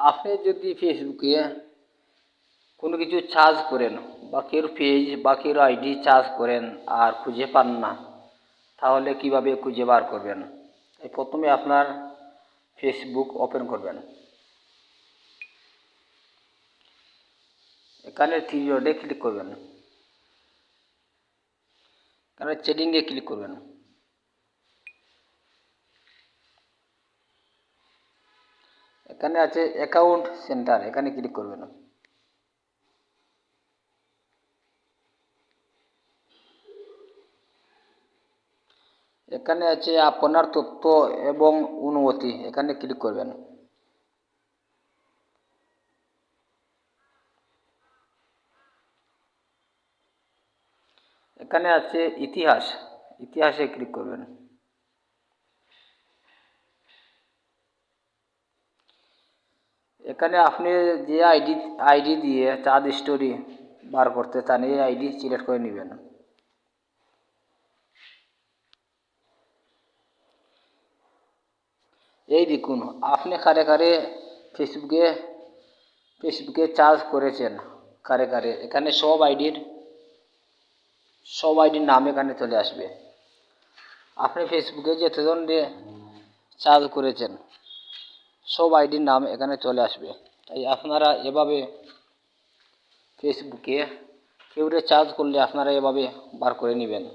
আপনি যদি ফেসবুকে কোনো কিছু সার্চ করেন বা কেউ পেজ বা কেউ আইডি সার্চ করেন আর খুঁজে পান না, তাহলে কিভাবে খুঁজে বার করবেন? প্রথমে আপনার ফেসবুক ওপেন করবেন। এখানে থ্রি ডটে ক্লিক করবেন, এখানে সেটিংয়ে ক্লিক করবেন। এখানে আছে অ্যাকাউন্ট সেন্টার, এখানে ক্লিক করবেন। এখানে আছে আপনার তথ্য এবং অনুমতি, এখানে ক্লিক করবেন। এখানে আছে ইতিহাস, ইতিহাসে ক্লিক করবেন। এখানে আপনি যে আইডি দিয়ে চাঁদ স্টোরি বার করতে চান এই আইডি সিলেক্ট করে নেবেন। এই দেখুন আপনি কারে কারে ফেসবুকে চার্জ করেছেন, কারে কারে এখানে সব আইডির নাম এখানে চলে আসবে। আপনি ফেসবুকে যতজন চার্জ করেছেন সব আইডির নাম এখানে চলে আসবে। তাই আপনারা এভাবে ফেসবুকে কেউ চার্জ করলে আপনারা এভাবে বার করে নেবেন।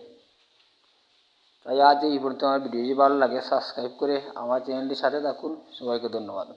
তাই আজ এই পর্যন্ত। আমার ভিডিওটি ভালো লাগে সাবস্ক্রাইব করে আমার চ্যানেলটির সাথে থাকুন। সবাইকে ধন্যবাদ।